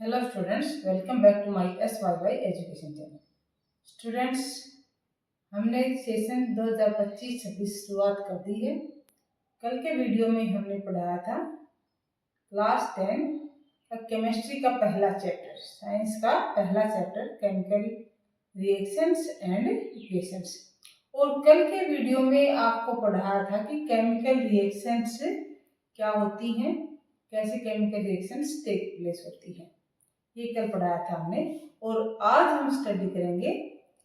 Hello students, welcome back to my SYY education channel. Students, हमने session 2025-26 शुरुआत कर दी है। कल के वीडियो में हमने पढ़ाया था क्लास 10 का केमिस्ट्री का पहला चैप्टर, साइंस का पहला chapter chemical reactions and equations. और कल के वीडियो में आपको पढ़ाया था कि केमिकल रिएक्शंस क्या होती हैं, कैसे केमिकल रिएक्शंस टेक प्लेस होती है, ये कल पढ़ाया था हमने। और आज हम स्टडी करेंगे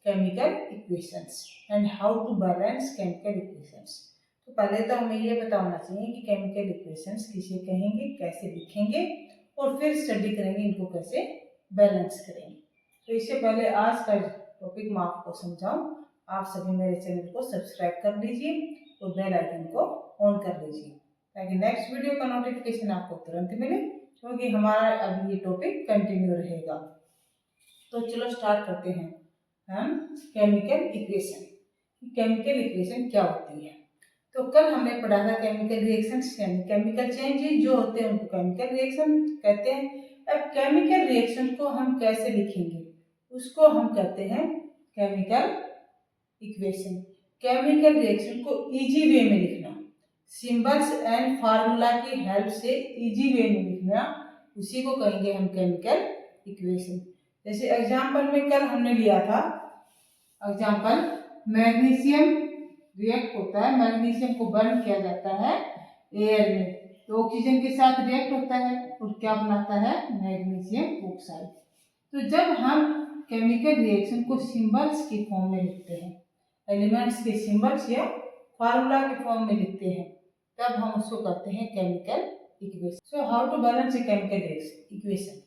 chemical equations and how to balance chemical equations. तो पहले तो हमें ये पता होना चाहिए कि केमिकल इक्वेशंस किसे कहेंगे, कैसे लिखेंगे, और फिर स्टडी करेंगे इनको कैसे बैलेंस करेंगे। तो इससे पहले आज का टॉपिक मैं आपको समझाऊं, आप सभी मेरे चैनल को सब्सक्राइब कर लीजिए और बेल आइकन को ऑन कर लीजिए ताकि नेक्स्ट वीडियो का नोटिफिकेशन आपको तुरंत मिले, क्योंकि हमारा अभी ये टॉपिक कंटिन्यू रहेगा। तो चलो स्टार्ट करते हैं हम केमिकल इक्वेशन। केमिकल इक्वेशन क्या होती है? तो कल हमने पढ़ा था केमिकल रिएक्शंस, केमिकल चेंजेस जो होते हैं उनको केमिकल रिएक्शन कहते हैं। अब केमिकल रिएक्शन को हम कैसे लिखेंगे, उसको हम कहते हैं केमिकल इक्वेशन। केमिकल रिएक्शन को इजी वे में लिखना, सिंबल्स एंड फार्मूला की हेल्प से इजी वे में लिखना, उसी को कहेंगे हम केमिकल इक्वेशन। जैसे एग्जांपल में कल हमने लिया था एग्जांपल, मैग्नीशियम रिएक्ट होता है, मैग्नीशियम को बर्न किया जाता है एयर में, तो ऑक्सीजन के साथ रिएक्ट होता है और क्या बनाता है, मैग्नीशियम ऑक्साइड। तो जब हम केमिकल रिएक्शन को सिंबल्स की फॉर्म में लिखते हैं, एलिमेंट्स के सिंबल्स या फार्मूला के फॉर्म में लिखते हैं, तब हम उसको कहते हैं chemical equation. So how to balance a chemical equation.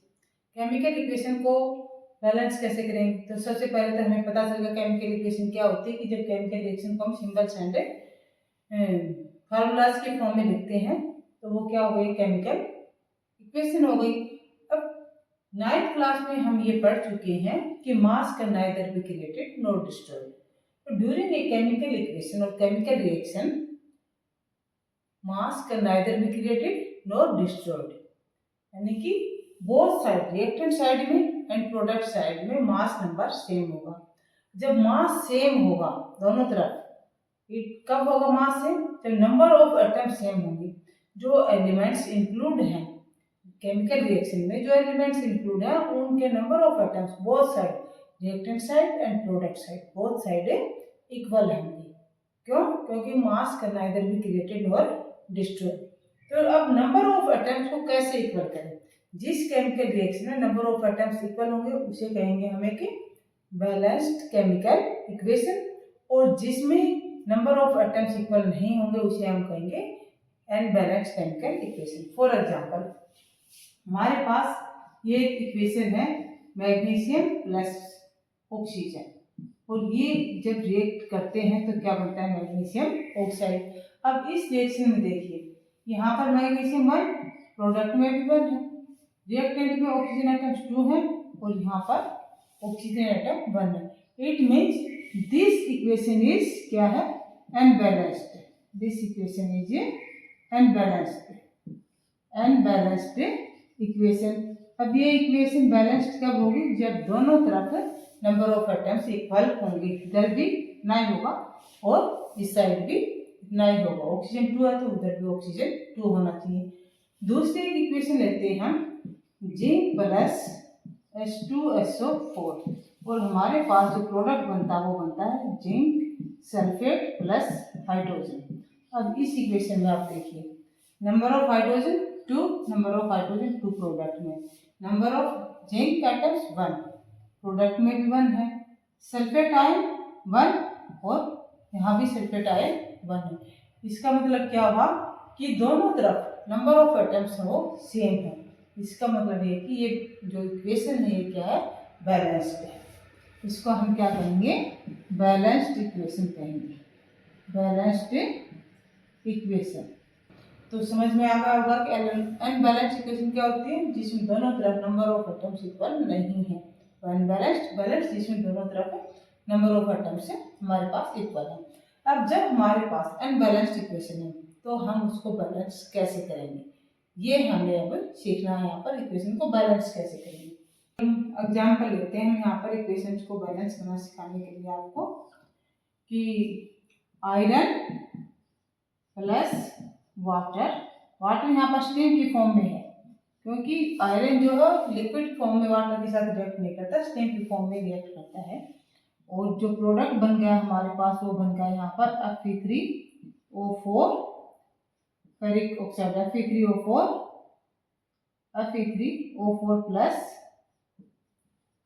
Chemical equation को बैलेंस कैसे करेंगे? तो सबसे पहले तो हमें पता चलेगा केमिकल इक्वेशन क्या होती है कि जब केमिकल रिएक्शन को हम सिंबल्स एंड फार्मूलाज के फॉर्म में लिखते हैं तो वो क्या हो गई, केमिकल इक्वेशन हो गई। अब 9th क्लास में हम ये पढ़ चुके हैं कि मास can neither be created nor destroyed. तो ड्यूरिंग ए केमिकल इक्वेशन और chemical reaction, mass can neither be created nor destroyed, यानी कि बोथ साइड, रिएक्टेंट साइड में एंड प्रोडक्ट साइड में मास नंबर सेम होगा। जब मास सेम होगा दोनों तरफ, कब होगा मास सेम? जब नंबर ऑफ एटम सेम होंगे। जो एलिमेंट्स इंक्लूड हैं केमिकल रिएक्शन में, जो एलिमेंट्स इंक्लूड हैं उनके number of atoms both side, reactant side and product side, both side equal होंगे। क्यों? क्योंकि मास कैन नाइदर बी क्रिएटेड और डिस्ट्रॉयड। तो अब नंबर ऑफ एटम्स को कैसे इक्वल करें? जिस केमिकल रिएक्शन में नंबर ऑफ एटम्स इक्वल होंगे उसे कहेंगे हमें कि बैलेंस्ड केमिकल इक्वेशन, और जिसमें नंबर ऑफ एटम्स इक्वल नहीं होंगे उसे हम कहेंगे unbalanced chemical equation. For example, हमारे पास ये इक्वेशन है मैग्नीशियम प्लस ऑक्सीजन, और ये जब रिएक्ट करते हैं तो क्या बनता है, मैग्नीशियम ऑक्साइड। अब इस रिएक्शन में देखिए, यहाँ पर मैग्नीशियम 1, प्रोडक्ट में भी 1 है, रिएक्टेंट में ऑक्सीजन एटम्स 2 हैं और यहाँ पर ऑक्सीजन एटम 1 है। It means this equation is क्या है, unbalanced. This equation is unbalanced equation. अब ये इक्वेशन बैलेंस्ड कब होगी? जब दोनों तरफ नंबर ऑफ एटम्स इक्वल होंगे, इधर भी इतना ही होगा और इस साइड भी इतना ही होगा। ऑक्सीजन 2 है तो उधर भी ऑक्सीजन 2 होना चाहिए। दूसरी इक्वेशन लेते हैं हम, जिंक प्लस H2SO4, और हमारे पास जो प्रोडक्ट बनता है वो बनता है जिंक सल्फेट प्लस हाइड्रोजन। अब इस इक्वेशन में आप देखिए, number of hydrogen 2, number of hydrogen 2 product में, number of zinc atoms 1, product में भी 1 है, सल्फेट आयन 1 और यहाँ भी सल्फेट आयन 1 है। इसका मतलब क्या हुआ कि दोनों तरफ नंबर ऑफ एटम्स वो सेम है। इसका मतलब है कि ये जो इक्वेशन है ये क्या है, बैलेंस्ड है। इसको हम क्या कहेंगे, बैलेंस्ड इक्वेशन कहेंगे, बैलेंस्ड इक्वेशन। तो समझ में आ गया होगा कि अनबैलेंस्ड इक्वेशन क्या होती है, जिसमें दोनों तरफ नंबर ऑफ एटम्स इक्वल नहीं है। तो अनबैलेंस्ड, बैलेंस्ड जिसमें दोनों तरफ नंबर ऑफ एटम्स हमारे पास इक्वल है। अब जब हमारे पास अनबैलेंस्ड इक्वेशन है तो हम उसको बैलेंस कैसे करेंगे? ये हमें अब सीखना है यहाँ पर इक्वेशन को बैलेंस कैसे करेंगे। एग्जाम्पल लेते हैं हम यहाँ पर इक्वेशन को बैलेंस करना सिखाने के लिए आपको कि आयरन प्लस वाटर, वाटर यहाँ पर स्टीम की फॉर्म में है क्योंकि आयरन जो है लिक्विड फॉर्म में वाटर के साथ रिएक्ट नहीं करता, स्टीम की फॉर्म में रिएक्ट करता है। और जो प्रोडक्ट बन गया हमारे पास वो बन गया यहाँ पर Fe3O4 ferric oxide, Fe3O4 plus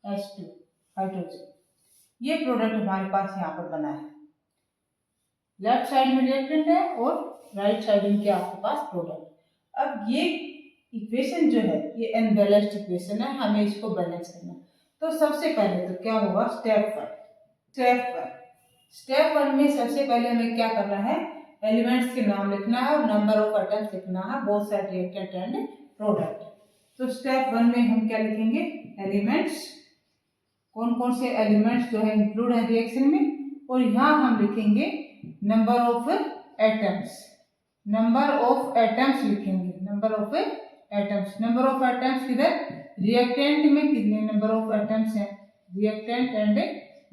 H2 hydrogen. ये प्रोडक्ट हमारे पास यहाँ पर बना है। लेफ्ट साइड में रिएक्टेंट है और राइट साइड में क्या आपके पास प्रोडक्ट। अब ये इक्वेशन जो है ये अनबैलेंस्ड इक्वेशन है, हमें इसको बैलेंस करना। तो सबसे पहले तो क्या होगा, स्टेप वन में सबसे पहले हमें क्या करना है, एलिमेंट्स के नाम लिखना है और नंबर ऑफ एटम्स लिखना है, both side reactant and product. तो स्टेप वन में हम क्या लिखेंगे, एलिमेंट्स, कौन कौन से एलिमेंट्स जो है इंक्लूड है रिएक्शन में, और यहाँ हम लिखेंगे नंबर ऑफ एटम्स, लिखेंगे नंबर ऑफ एटम्स किधर, रिएक्टेंट में कितने नंबर ऑफ एटम्स हैं, रिएक्टेंट एंड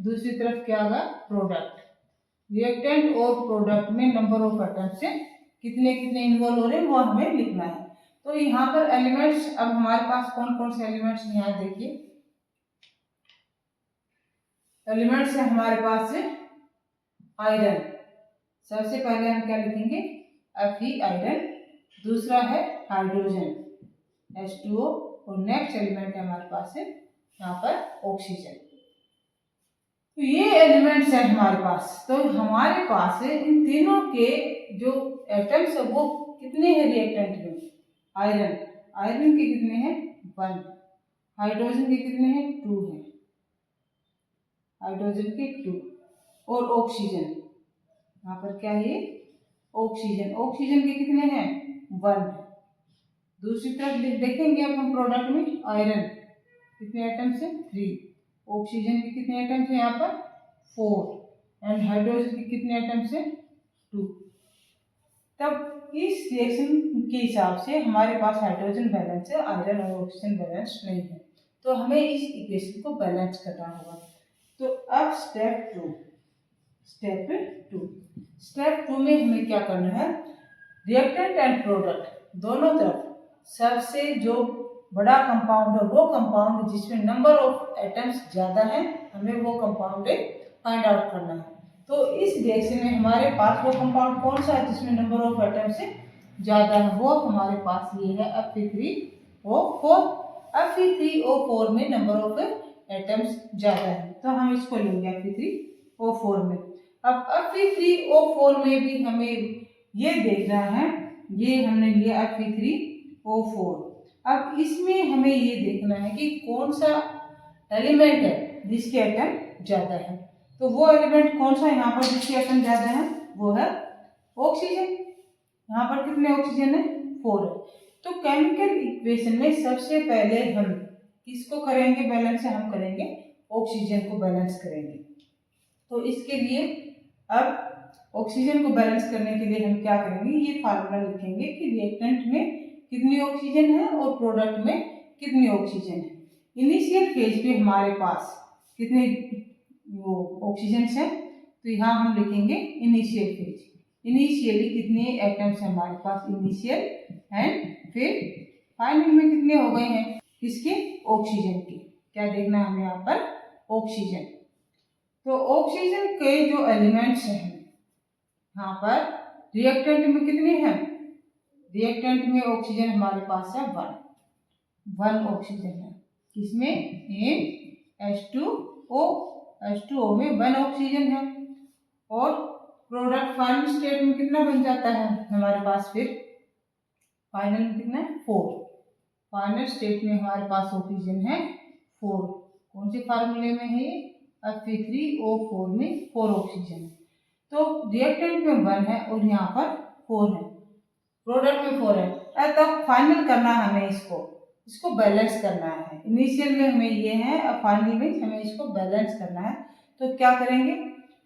दूसरी तरफ क्या होगा प्रोडक्ट, रिएक्टेंट और प्रोडक्ट में नंबर ऑफ एटम्स से कितने कितने इन्वॉल्व हो रहे हैं वो हमें लिखना है। तो यहाँ पर एलिमेंट्स, अब हमारे पास कौन कौन से एलिमेंट्स यहाँ देखिए, एलिमेंट्स है हमारे पास आयरन, सबसे पहले हम क्या लिखेंगे Fe आयरन, दूसरा है हाइड्रोजन H2O, और नेक्स्ट एलिमेंट है हमारे पास यहाँ पर ऑक्सीजन। तो ये एलिमेंट्स है हमारे पास। तो हमारे पास इन तीनों के जो एटम्स है वो कितने हैं रिएक्टेंट में, आयरन के कितने हैं 1, हाइड्रोजन के कितने हैं 2 हैं, हाइड्रोजन के 2, और ऑक्सीजन यहाँ पर क्या है ऑक्सीजन के कितने हैं 1। दूसरी तरफ देखेंगे अब हम प्रोडक्ट में, आयरन कितने एटम्स है 3, ऑक्सीजन के कितने एटम्स है यहाँ पर 4, एंड हाइड्रोजन के कितने एटम्स है 2। तब इस रिएक्शन के हिसाब से हमारे पास हाइड्रोजन बैलेंस है, आयरन और ऑक्सीजन बैलेंस नहीं है, तो हमें इस इक्वेशन को बैलेंस करना होगा। तो अब स्टेप टू में हमें क्या करना है, रिएक्टेंट एंड प्रोडक्ट दोनों तरफ सबसे जो बड़ा कंपाउंड है वो कंपाउंड जिसमें नंबर ऑफ एटम्स ज़्यादा है, हमें वो कंपाउंड फाइंड आउट करना है। तो इस रिएक्शन में हमारे पास वो कंपाउंड कौन सा है जिसमें नंबर ऑफ एटम्स ज़्यादा है, वो हमारे पास ये है Fe3O4। Fe3O4 में नंबर ऑफ एटम्स ज़्यादा है, तो हम इसको लेंगे Fe3O4 में। अब Fe3O4 में भी हमें ये देखना है, ये हमने लिया Fe3O4। अब इसमें हमें ये देखना है कि कौन सा एलिमेंट है जिसके एटम ज़्यादा है। तो वो एलिमेंट कौन सा यहाँ पर जिसके एटम ज़्यादा है, वो है ऑक्सीजन। यहाँ पर कितने ऑक्सीजन है 4 है। तो केमिकल इक्वेशन में सबसे पहले हम किसको करेंगे बैलेंस, हम करेंगे ऑक्सीजन को बैलेंस करेंगे। तो इसके लिए अब ऑक्सीजन को बैलेंस करने के लिए हम क्या करेंगे, ये फार्मूला लिखेंगे कि रिएक्टेंट में कितनी ऑक्सीजन है और प्रोडक्ट में कितनी ऑक्सीजन है। इनिशियल फेज पे हमारे पास कितने वो ऑक्सीजन है, तो यहाँ हम लिखेंगे इनिशियल फेज, इनिशियली कितने एटम्स हैं हमारे पास इनिशियल, एंड फिर फाइनल में कितने हो गए हैं किसके, ऑक्सीजन के। क्या देखना है हमें यहाँ पर ऑक्सीजन। तो ऑक्सीजन के जो एलिमेंट्स हैं यहाँ पर रिएक्टेंट में कितने हैं, रिएक्टेंट में ऑक्सीजन हमारे पास है 1 ऑक्सीजन है, किसमें H2O में 1 ऑक्सीजन है, और प्रोडक्ट फाइनल स्टेट में कितना बन जाता है हमारे पास, फिर फाइनल में कितना है 4, फाइनल स्टेट में हमारे पास ऑक्सीजन है 4। कौन से फार्मूले में है, Fe3O4 में 4 ऑक्सीजन है। तो रिएक्टेंट में 1 है और यहाँ पर 4 है, प्रोडक्ट में 4 है। तब फाइनल करना है हमें इसको बैलेंस करना है। इनिशियल में हमें ये है, अब फाइनल में हमें इसको बैलेंस करना है। तो क्या करेंगे,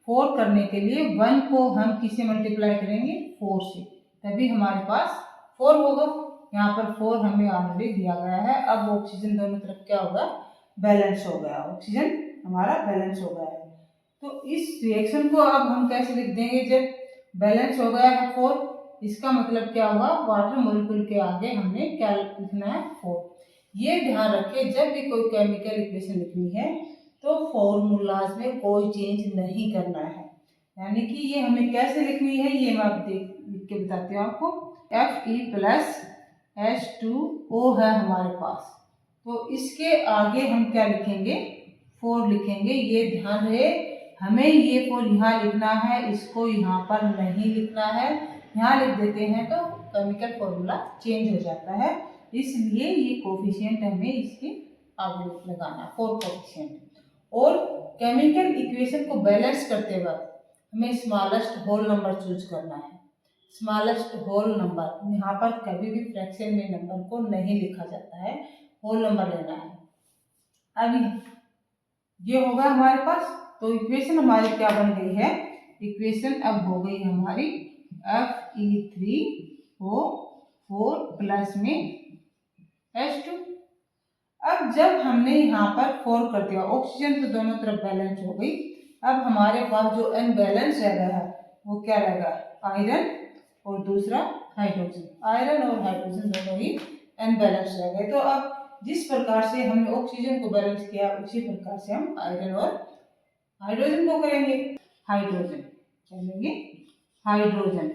4 करने के लिए 1 को हम किससे मल्टीप्लाई करेंगे 4 से, तभी हमारे पास 4 होगा। यहाँ पर 4 हमें ऑलरेडी दिया गया है। अब ऑक्सीजन दोनों तरफ क्या होगा, बैलेंस हो गया, ऑक्सीजन हमारा बैलेंस हो गया है। तो इस रिएक्शन को अब हम कैसे लिख देंगे, जब बैलेंस हो गया है 4, इसका मतलब क्या हुआ, वाटर मॉलिक्यूल के आगे हमने क्या लिखना है, 4। ये ध्यान रखें, जब भी कोई केमिकल इक्वेशन लिखनी है तो फॉर्मूलाज में कोई चेंज नहीं करना है। यानी कि ये हमें कैसे लिखनी है, ये मैं आप लिख के बताती हूँ आपको। Fe+H2O है हमारे पास, तो इसके आगे हम क्या लिखेंगे, 4 लिखेंगे। ये ध्यान रहे, हमें ये 4 यहाँ लिखना है, इसको यहाँ पर नहीं लिखना है। यहाँ लिख देते हैं तो केमिकल फॉर्मूला चेंज हो जाता है, इसलिए ये कोफिशिएंट हमें इसके आगे लगाना है, 4 कोफिशिएंट। और केमिकल इक्वेशन को बैलेंस करते वक्त हमें स्मॉलेस्ट होल नंबर चूज करना है। स्मॉलेस्ट होल नंबर, यहाँ पर कभी भी फ्रैक्शन में नंबर को नहीं लिखा जाता है, होल नंबर लेना है। अब ये होगा हमारे पास, तो इक्वेशन हमारी क्या बन गई है, इक्वेशन अब हो गई हमारी Fe3O4 प्लस में H2। अब जब हमने यहाँ पर 4 कर दिया, ऑक्सीजन तो दोनों तरफ बैलेंस हो गई। अब हमारे पास जो अनबैलेंस रह गया है वो क्या रहेगा, आयरन और दूसरा हाइड्रोजन। आयरन और हाइड्रोजन दोनों ही अनबैलेंस रह गए। तो अब जिस प्रकार से हमने ऑक्सीजन को बैलेंस किया, उसी प्रकार से हम आयरन और हाइड्रोजन को करेंगे। हाइड्रोजन करेंगे, हाइड्रोजन।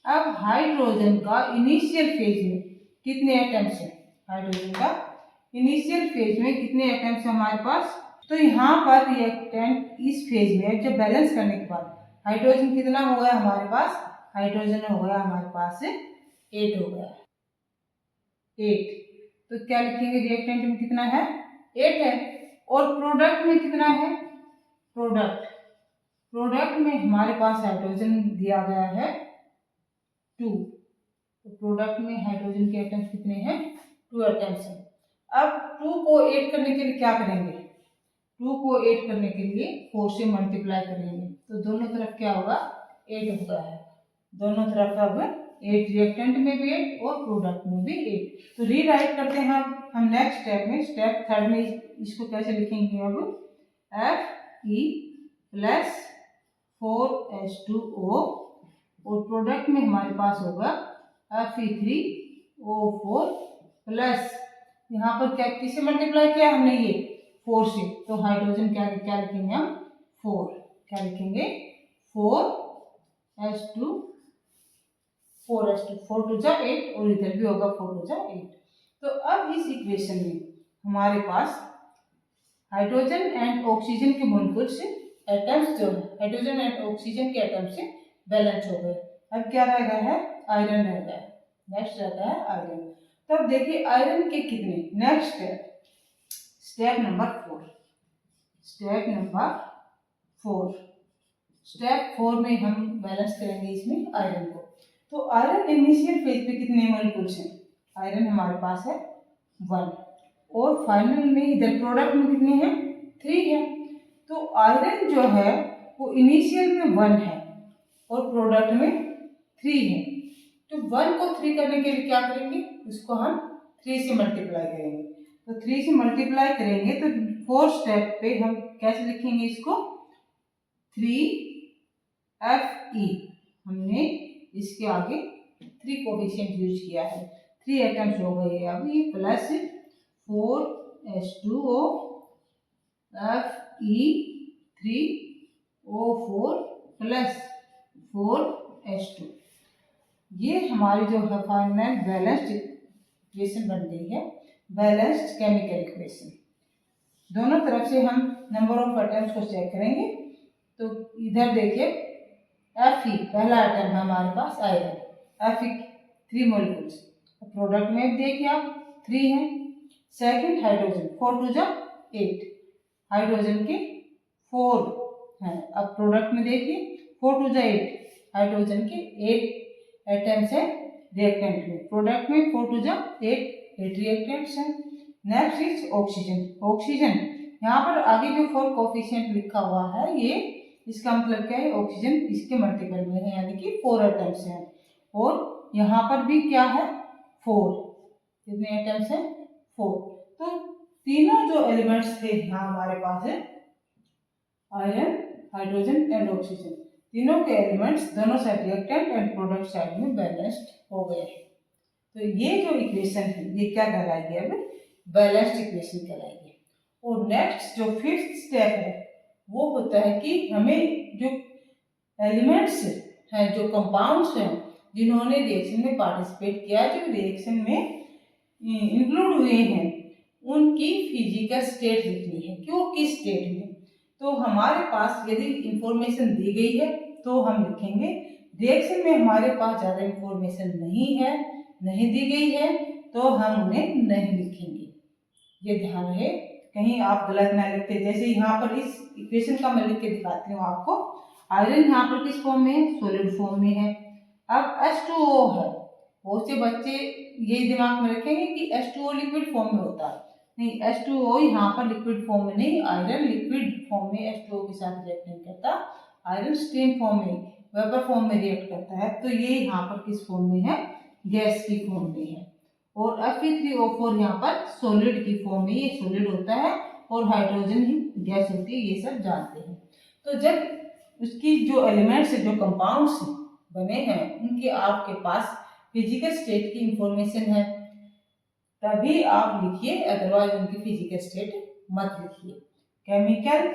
अब हाइड्रोजन का इनिशियल फेज में कितने एटम्स हैं, हाइड्रोजन का इनिशियल फेज में कितने एटम्स हैं हमारे पास, तो यहाँ पर रिएक्टेंट इस फेज में जब बैलेंस करने के बाद हाइड्रोजन कितना हो गया हमारे पास, हाइड्रोजन हो गया हमारे पास 8 हो गया, 8। तो क्या लिखेंगे, रिएक्टेंट में कितना है, 8 है। और प्रोडक्ट में कितना है, प्रोडक्ट में हमारे पास हाइड्रोजन दिया गया है 2। तो प्रोडक्ट में हाइड्रोजन के एटम्स कितने हैं, 2 एटम्स हैं। अब 2 को 8 करने के लिए क्या करेंगे, 2 को 8 करने के लिए 4 से मल्टीप्लाई करेंगे, तो दोनों तरफ क्या होगा, 8 हो गया है। दोनों तरफ अब 8, रिएक्टेंट में भी 8 और प्रोडक्ट में भी 8। तो रीराइट करते हैं हम नेक्स्ट स्टेप में, स्टेप 3 में इसको कैसे लिखेंगे, अब Fe+4H2O और प्रोडक्ट में हमारे पास होगा Fe3O4 प्लस, यहाँ पर क्या किसे मल्टीप्लाई किया हमने, ये 4 से, तो हाइड्रोजन क्या लिखेंगे हम, 4, क्या लिखेंगे, 4H2, 4 टू जा 8 और इधर भी होगा 4 टू जा 8। तो अब इस इक्वेशन में हमारे पास हाइड्रोजन एंड ऑक्सीजन के मोलिक्यूल्स एटम्स जो है, हाइड्रोजन एंड ऑक्सीजन के एटम्स से बैलेंस हो गए। अब क्या रह गया है, आयरन रह गया है, नेक्स्ट रहता है आयरन। तो अब देखिए आयरन के कितने, नेक्स्ट स्टेप नंबर 4, स्टेप 4 में हम बैलेंस करेंगे इसमें आयरन को। तो आयरन इनिशियल फेज पे कितने मोलिक्यूल्स हैं, आयरन हमारे पास है 1 और फाइनल में इधर प्रोडक्ट में कितने हैं, 3 है। तो आयरन जो है वो इनिशियल में 1 है और प्रोडक्ट में 3 है। तो 1 को 3 करने के लिए क्या करेंगे, उसको हम 3 से मल्टीप्लाई करेंगे। तो 3 से मल्टीप्लाई करेंगे तो 4 स्टेप पे हम कैसे लिखेंगे इसको, 3Fe, हमने इसके आगे 3 कोफिशिएंट यूज किया है, 3 एटम्स हो गए। अब ये plus 4H2O Fe3O4 plus 4H2, ये हमारी जो है फाइनल बैलेंस्ड इक्वेशन बन गई है, बैलेंस्ड केमिकल इक्वेशन। दोनों तरफ से हम नंबर ऑफ एटम्स को चेक करेंगे। तो इधर देखिए Fe पहला एटम है हमारे पास आयरन, Fe 3 मोलिक्यूल्स, प्रोडक्ट में देखिए आप 3 हैं। सेकंड हाइड्रोजन 4 टू जा 8, हाइड्रोजन के 4 हैं। अब प्रोडक्ट में देखिए 4 टू जा 8, हाइड्रोजन के 8 एटम्स हैं रिएक्टेंट में, प्रोडक्ट में 4 टू जा 8 रिएक्टेंट्स हैं। नेक्स्ट इज ऑक्सीजन, यहाँ पर आगे जो 4 कोफिशिएंट लिखा हुआ है, ये इसका मतलब क्या है, ऑक्सीजन इसके मल्टीपल में है, यानी कि 4 एटम्स हैं। और यहाँ पर भी क्या है, 4, कितने एटम्स हैं? 4। तो तीनों जो एलिमेंट्स थे यहाँ हमारे पास है आयरन, हाइड्रोजन एंड ऑक्सीजन, तीनों के एलिमेंट्स दोनों side reactant and product side में बैलेंस्ड हो गए हैं। तो ये जो इक्वेशन है ये क्या कहलाएगी? अब बैलेंस्ड इक्वेशन कहलाएगी। और नेक्स्ट जो फिफ्थ स्टेप है वो होता है कि हमें जो एलिमेंट्स हैं, जो कंपाउंड्स हैं जिन्होंने रिएक्शन में पार्टिसिपेट किया, जो रिएक्शन में इंक्लूड हुए हैं, उनकी फिजिकल स्टेट लिखनी है कि वो किस स्टेट में। तो हमारे पास यदि इंफॉर्मेशन दी गई है तो हम लिखेंगे। रिएक्शन में हमारे पास ज़्यादा इंफॉर्मेशन नहीं है, नहीं दी गई है, तो हम उन्हें नहीं लिखेंगे। ये ध्यान रहे, कहीं आप गलत ना लिखते। जैसे यहाँ पर इस इक्वेशन का मैं लिख के दिखाती हूँ आपको। आयरन यहाँ पर किस फॉर्म में है? सॉलिड फॉर्म में है। अब H2O है, बहुत से बच्चे ये दिमाग में रखेंगे कि H2O लिक्विड फॉर्म में होता है। नहीं, H2O यहाँ पर लिक्विड फॉर्म में नहीं, आयरन लिक्विड फॉर्म में H2O के साथ रिएक्ट नहीं करता, आयरन स्टीम फॉर्म में, वेपर फॉर्म में रिएक्ट करता है। तो ये यहाँ पर किस फॉर्म में है? गैस की फॉर्म में है। और Fe3O4 यहाँ पर सॉलिड की फॉर्म में, ये सॉलिड होता है, और हाइड्रोजन ही गैस होती है, ये सब जानते हैं। तो जब उसकी जो एलिमेंट्स जो कंपाउंड्स बने हैं उनके आपके पास फिजिकल स्टेट की इंफॉर्मेशन है तभी आप लिखिए, अदरवाइज उनकी फिजिकल स्टेट मत लिखिए। केमिकल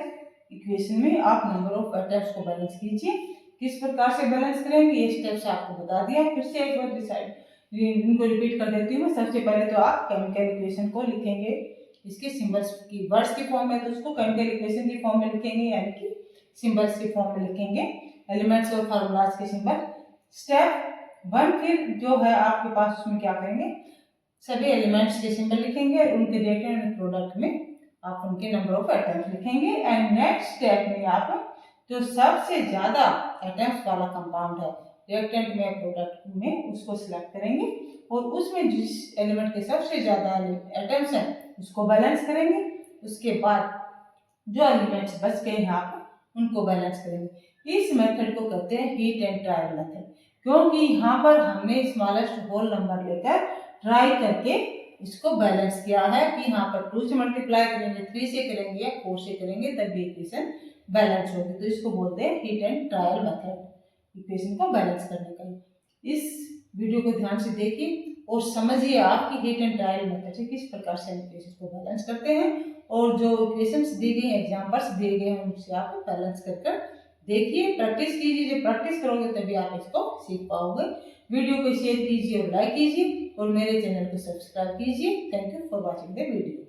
इक्वेशन में आप नंबर ऑफ एटम्स को बैलेंस कीजिए। किस प्रकार से बैलेंस करेंगे ये स्टेप्स आपको बता दिया। फिर से एक बार डिसाइड इनको रिपीट कर देती हूँ। सबसे पहले तो आप केमिकल इक्वेशन को लिखेंगे, इसके सिंबल्स की वर्ड्स की फॉर्म में, तो उसको केमिकल इक्वेशन की फॉर्म में लिखेंगे, यानी कि सिंबल्स की फॉर्म में लिखेंगे, एलिमेंट्स और फार्मूलाज के सिंबल। स्टेप 1 फिर जो है आपके पास उसमें क्या करेंगे? सभी एलिमेंट्स के सिंबल लिखेंगे, उनके रिएक्टेंट एंड प्रोडक्ट में आप उनके नंबर ऑफ एटम्स लिखेंगे। एंड नेक्स्ट स्टेप में आप जो सबसे ज्यादा एटम्स वाला कंपाउंड है रिएक्टेंट में, प्रोडक्ट में, उसको सिलेक्ट करेंगे और उसमें जिस एलिमेंट के सबसे ज्यादा एटम्स हैं उसको बैलेंस करेंगे। उसके बाद जो एलिमेंट्स बच गए यहाँ पर उनको बैलेंस करेंगे। इस मेथड को कहते हैं हीट एंड ट्रायल मेथड, क्योंकि यहाँ पर हमने स्मॉलेस्ट होल नंबर लेकर ट्राई करके इसको बैलेंस किया है कि यहाँ पर 2 से मल्टीप्लाई करेंगे, 3 से करेंगे या 4 से करेंगे तब इक्वेशन बैलेंस होगी। तो इसको बोलते हैं heat and trial method, equation को बैलेंस करने का। इस वीडियो को ध्यान से देखिए और समझिए आप कि हीट एंड ट्रायल मेथड से किस प्रकार से इक्वेशन को बैलेंस करते हैं, और जो इक्वेशंस दी गई, एग्जांपल्स दिए गए हैं उनसे आप बैलेंस कर देखिए, प्रैक्टिस कीजिए। जब प्रैक्टिस करोगे तभी आप इसको सीख पाओगे। वीडियो को शेयर कीजिए और लाइक कीजिए और मेरे चैनल को सब्सक्राइब कीजिए। Thank you for watching the video.